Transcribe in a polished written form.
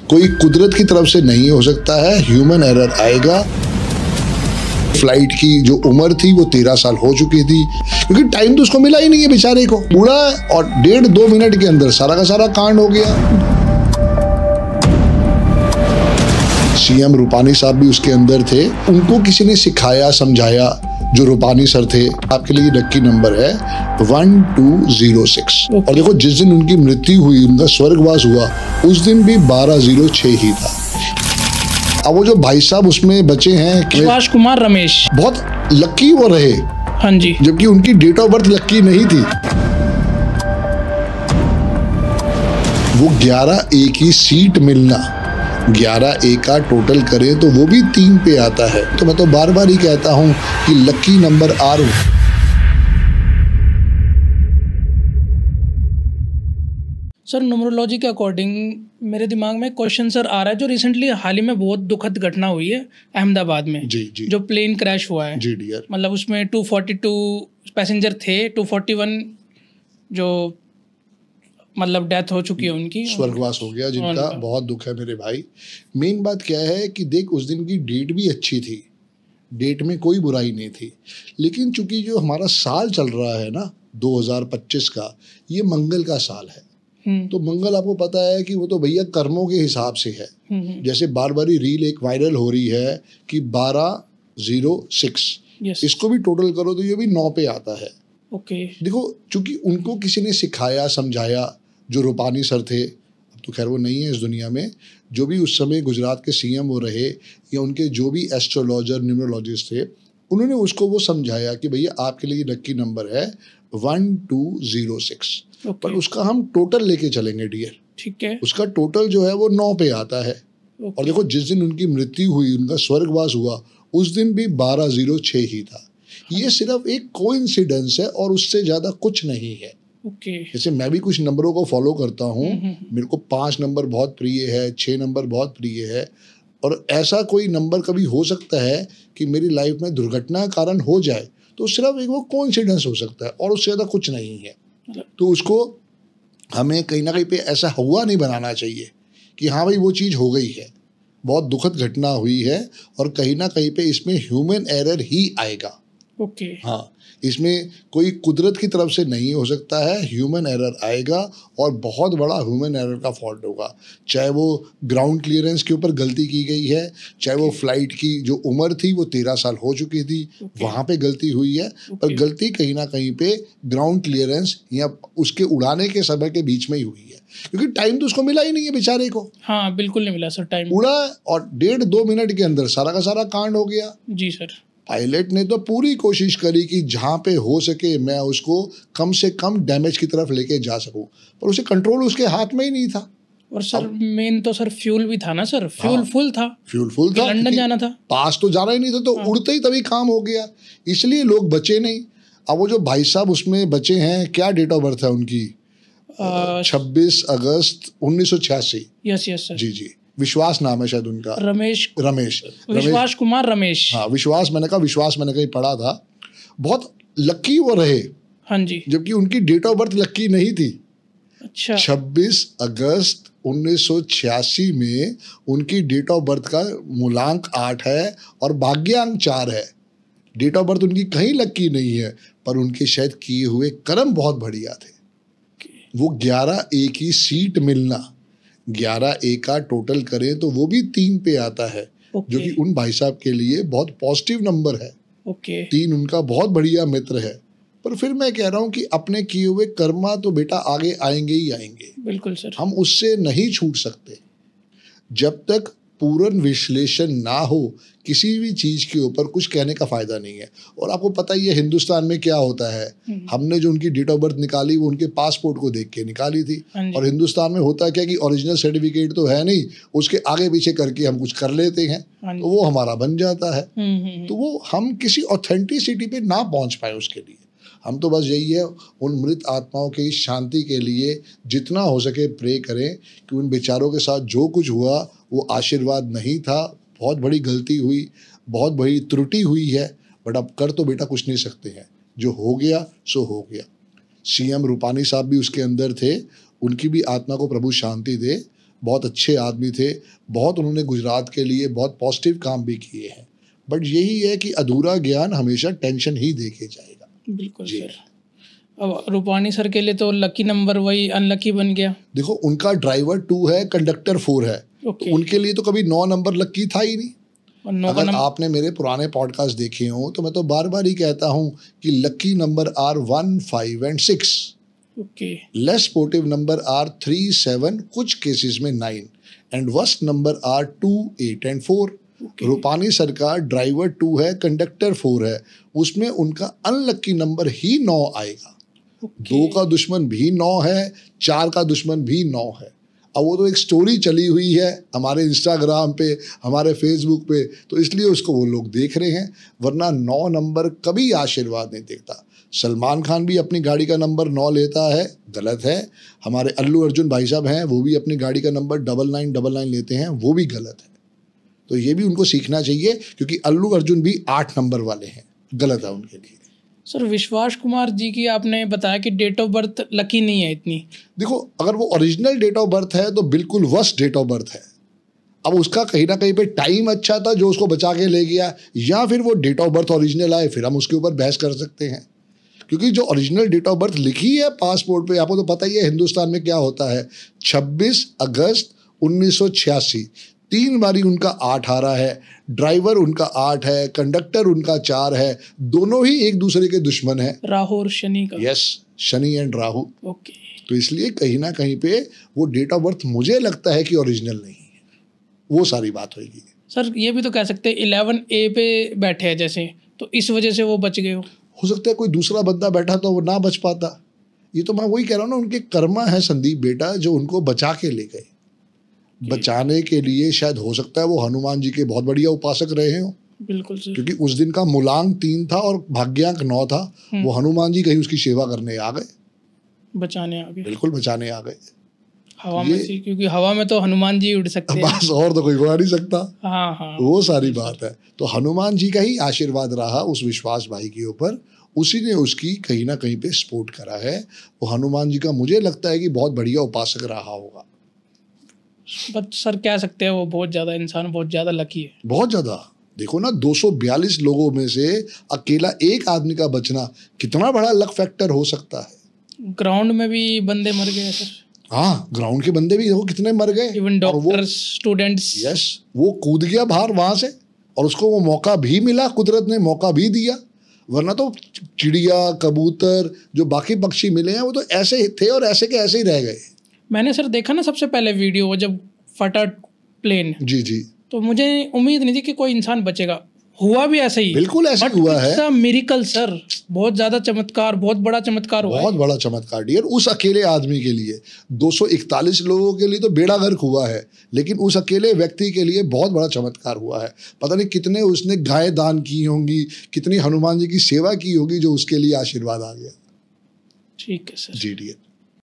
कोई कुदरत की तरफ से नहीं हो सकता है, ह्यूमन एरर आएगा। फ्लाइट की जो उम्र थी वो 13 साल हो चुकी थी, क्योंकि टाइम तो उसको मिला ही नहीं है बेचारे को। उड़ा और 1.5-2 मिनट के अंदर सारा का सारा कांड हो गया। सीएम रूपानी साहब भी उसके अंदर थे, उनको किसी ने सिखाया समझाया। जो रूपानी सर थे, आपके लिए लकी नंबर है 1206। और देखो, जिस दिन उनकी मृत्यु हुई, उनका स्वर्गवास हुआ, उस दिन भी 1206 ही था। अब वो जो भाई साहब उसमें बचे हैं, विश्वास कुमार रमेश, बहुत लकी वो रहे। हाँ जी, जबकि उनकी डेट ऑफ बर्थ लकी नहीं थी। वो 11A की सीट मिलना, 11A का टोटल करें तो वो भी 3 पे आता है। तो मैं तो बार बार ही कहता हूं कि lucky number are. Sir numerology के अकॉर्डिंग मेरे दिमाग में क्वेश्चन सर आ रहा है, जो रिसेंटली हाल ही में बहुत दुखद घटना हुई है अहमदाबाद में। जी जी, जो प्लेन क्रैश हुआ है। जी डियर। मतलब उसमें 242 पैसेंजर थे, 241 जो मतलब डेथ हो चुकी है उनकी, स्वर्गवास हो गया जिनका। बहुत दुख है मेरे भाई। मेन बात क्या है कि देख, उस दिन की डेट भी अच्छी थी, डेट में कोई बुराई नहीं थी। लेकिन चूंकि जो हमारा साल चल रहा है ना 2025 का, ये मंगल का साल है। तो मंगल आपको पता है कि वो तो भैया कर्मों के हिसाब से है। जैसे बार बार रील एक वायरल हो रही है कि 1206, इसको भी टोटल करो तो ये भी 9 पे आता है। ओके। देखो, चूंकि उनको किसी ने सिखाया समझाया, जो रूपानी सर थे, अब तो खैर वो नहीं है इस दुनिया में, जो भी उस समय गुजरात के सीएम वो रहे, या उनके जो भी एस्ट्रोलॉजर न्यूमरोलॉजिस्ट थे, उन्होंने उसको वो समझाया कि भैया आपके लिए लकी नंबर है 1206। पर उसका हम टोटल लेके चलेंगे डियर। ठीक है। उसका टोटल जो है वो 9 पे आता है। और देखो, जिस दिन उनकी मृत्यु हुई, उनका स्वर्गवास हुआ, उस दिन भी 1206 ही था। ये सिर्फ एक कोइंसिडेंस है और उससे ज्यादा कुछ नहीं है। जैसे मैं भी कुछ नंबरों को फॉलो करता हूँ, मेरे को 5 नंबर बहुत प्रिय है, 6 नंबर बहुत प्रिय है। और ऐसा कोई नंबर कभी हो सकता है कि मेरी लाइफ में दुर्घटना कारण हो जाए, तो सिर्फ एक वो कोइंसिडेंस हो सकता है और उससे ज़्यादा कुछ नहीं है। तो उसको हमें कहीं ना कहीं पे ऐसा हुआ नहीं बनाना चाहिए कि हाँ भाई वो चीज़ हो गई है, बहुत दुखद घटना हुई है, और कहीं ना कहीं पे इसमें ह्यूमन एरर ही आएगा। हाँ, इसमें कोई कुदरत की तरफ से नहीं हो सकता है, ह्यूमन एरर आएगा, और बहुत बड़ा ह्यूमन एरर का फॉल्ट होगा। चाहे वो ग्राउंड क्लियरेंस के ऊपर गलती की गई है, चाहे वो फ्लाइट की जो उम्र थी वो 13 साल हो चुकी थी, वहाँ पे गलती हुई है। पर गलती कहीं ना कहीं पे ग्राउंड क्लियरेंस या उसके उड़ाने के समय के बीच में ही हुई है, क्योंकि टाइम तो उसको मिला ही नहीं है बेचारे को। हाँ बिल्कुल नहीं मिला सर टाइम। उड़ा और 1.5-2 मिनट के अंदर सारा का सारा कांड हो गया। जी सर। पायलट ने तो पूरी कोशिश करी कि जहाँ पे हो सके मैं उसको कम से कम डैमेज की तरफ लेके जा सकूं, पर उसे कंट्रोल उसके हाथ में ही नहीं था। और सर मेन तो सर फ्यूल भी था ना सर, फ्यूल फुल था, फ्यूल फुल था, लंदन जाना था, पास तो जाना ही नहीं था, तो उड़ते ही तभी काम हो गया, इसलिए लोग बचे नहीं। अब वो जो भाई साहब उसमें बचे हैं, क्या डेट ऑफ बर्थ है उनकी? 26 अगस्त 1986। Yes yes sir. जी जी, विश्वास नाम है शायद उनका। रमेश विश्वास कुमार रमेश। हाँ, विश्वास मैंने कहीं पढ़ा था। बहुत लकी वो रहे। हाँ जी। जबकि उनकी डेट ऑफ बर्थ लकी नहीं थी। अच्छा। 26 अगस्त 1986 में उनकी डेट ऑफ बर्थ का मूलांक 8 है और भाग्यांक 4 है। डेट ऑफ बर्थ उनकी कहीं लकी नहीं है, पर उनके शायद किए हुए कर्म बहुत बढ़िया थे। वो 11A की सीट मिलना, 11A का टोटल करें तो वो भी 3 पे आता है, जो कि उन भाई साहब के लिए बहुत पॉजिटिव नंबर है। 3 उनका बहुत बढ़िया मित्र है। पर फिर मैं कह रहा हूँ कि अपने किए हुए कर्मा तो बेटा आगे आएंगे ही आएंगे। बिल्कुल सर। हम उससे नहीं छूट सकते। जब तक पूर्ण विश्लेषण ना हो किसी भी चीज के ऊपर, कुछ कहने का फायदा नहीं है। और आपको पता ही है हिंदुस्तान में क्या होता है, हमने जो उनकी डेट ऑफ बर्थ निकाली वो उनके पासपोर्ट को देख के निकाली थी। और हिंदुस्तान में होता क्या कि ओरिजिनल सर्टिफिकेट तो है नहीं, उसके आगे पीछे करके हम कुछ कर लेते हैं, तो वो हमारा बन जाता है। तो वो हम किसी ऑथेंटिसिटी पे ना पहुंच पाए, उसके लिए हम तो बस यही है, उन मृत आत्माओं की शांति के लिए जितना हो सके प्रे करें कि उन बेचारों के साथ जो कुछ हुआ वो आशीर्वाद नहीं था, बहुत बड़ी गलती हुई, बहुत बड़ी त्रुटि हुई है, बट अब कर तो बेटा कुछ नहीं सकते हैं, जो हो गया सो हो गया। सीएम रूपानी साहब भी उसके अंदर थे, उनकी भी आत्मा को प्रभु शांति दे। बहुत अच्छे आदमी थे, बहुत उन्होंने गुजरात के लिए बहुत पॉजिटिव काम भी किए हैं। बट यही है कि अधूरा ज्ञान हमेशा टेंशन ही दे के जाएगा। बिल्कुल सर। अब रूपानी सर के लिए तो लकी नंबर वही अनलकी बन गया। देखो, उनका ड्राइवर 2 है, कंडक्टर 4 है, तो उनके लिए तो कभी 9 नंबर लकी था ही नहीं। अगर आपने मेरे पुराने पॉडकास्ट देखे हो तो मैं तो बार बार ही कहता हूँ कि lucky number are 1, 5 and 6। Less sportive number are 3, 7, कुछ केसेस में 9 and worst number are 2, 8 and 4। Rupani sir का ड्राइवर 2 है, कंडक्टर 4 है, उसमें उनका अनलकी नंबर ही 9 आएगा। 2 का दुश्मन भी 9 है, 4 का दुश्मन भी 9 है। अब वो तो एक स्टोरी चली हुई है हमारे इंस्टाग्राम पे, हमारे फेसबुक पे, तो इसलिए उसको वो लोग देख रहे हैं, वरना 9 नंबर कभी आशीर्वाद नहीं देता। सलमान खान भी अपनी गाड़ी का नंबर 9 लेता है, गलत है। हमारे अल्लू अर्जुन भाई साहब हैं, वो भी अपनी गाड़ी का नंबर 9999 लेते हैं, वो भी गलत है। तो ये भी उनको सीखना चाहिए, क्योंकि अल्लू अर्जुन भी 8 नंबर वाले हैं, गलत है उनके लिए। सर विश्वास कुमार जी की आपने बताया कि डेट ऑफ बर्थ लकी नहीं है इतनी। देखो, अगर वो ओरिजिनल डेट ऑफ बर्थ है तो बिल्कुल वर्स्ट डेट ऑफ बर्थ है। अब उसका कहीं ना कहीं पे टाइम अच्छा था जो उसको बचा के ले गया, या फिर वो डेट ऑफ बर्थ ओरिजिनल आए, फिर हम उसके ऊपर बहस कर सकते हैं। क्योंकि जो ओरिजिनल डेट ऑफ बर्थ लिखी है पासपोर्ट पे, आपको तो पता ही है हिंदुस्तान में क्या होता है, 26 अगस्त 1986, 3 बारी उनका 8 आ रहा है, ड्राइवर उनका 8 है, कंडक्टर उनका 4 है, दोनों ही एक दूसरे के दुश्मन है, राहु और शनि का। Yes, Shani and Rahu. Okay. तो इसलिए कहीं ना कहीं पे वो डेट ऑफ बर्थ मुझे लगता है कि ओरिजिनल नहीं है, वो सारी बात होगी। सर ये भी तो कह सकते हैं 11A पे बैठे हैं जैसे, तो इस वजह से वो बच गए हो सकता है कोई दूसरा बंदा बैठा तो वो ना बच पाता। ये तो मैं वही कह रहा हूँ ना, उनके कर्मा है संदीप बेटा, जो उनको बचा के ले गए। बचाने के लिए शायद हो सकता है वो हनुमान जी के बहुत बढ़िया उपासक रहे हो। बिल्कुल सर। क्योंकि उस दिन का मूलांक 3 था और भाग्यांक 9 था, वो हनुमान जी कहीं उसकी सेवा करने आ गए, बचाने आ गए। बिल्कुल बचाने आ गए हवा में से, क्योंकि हवा में तो हनुमान जी उड़ सकते हैं, बस, और तो कोई उड़ा नहीं सकता। हाँ, वो सारी बात है। तो हनुमान जी का ही आशीर्वाद रहा उस विश्वास भाई के ऊपर, उसी ने उसकी कहीं ना कहीं पे सपोर्ट करा है। वो हनुमान जी का मुझे लगता है कि बहुत बढ़िया उपासक रहा होगा। बट सर कह सकते हैं वो बहुत ज़्यादा इंसान बहुत ज़्यादा लकी है, बहुत ज़्यादा। देखो ना, 242 लोगों में से अकेला एक आदमी का बचना कितना बड़ा लक फैक्टर हो सकता है। ग्राउंड में भी बंदे मर गए सर। हाँ, ग्राउंड के बंदे भी देखो कितने मर गए, इवन डॉक्टर्स, स्टूडेंट्स। यस, वो कूद गया बाहर वहां से, और उसको वो मौका भी मिला, कुदरत ने मौका भी दिया। वरना तो चिड़िया, कबूतर, जो बाकी पक्षी मिले हैं, वो तो ऐसे ही थे और ऐसे के ऐसे ही रह गए। मैंने सर देखा ना सबसे पहले वीडियो, वो जब फटा प्लेन, जी जी, तो मुझे उम्मीद नहीं थी कि कोई इंसान बचेगा। हुआ भी ऐसा ही, बिल्कुल ऐसा हुआ है। मिरेकल सर, बहुत ज्यादा चमत्कार, बहुत बड़ा चमत्कार हुआ, बहुत बड़ा चमत्कार डियर। उस अकेले आदमी के लिए, 241 लोगों के लिए तो बेड़ा गर्क हुआ है, लेकिन उस अकेले व्यक्ति के लिए बहुत बड़ा चमत्कार हुआ है। पता नहीं कितने उसने गाय दान की होंगी, कितनी हनुमान जी की सेवा की होगी, जो उसके लिए आशीर्वाद आ गया। ठीक है सर। जी डियर।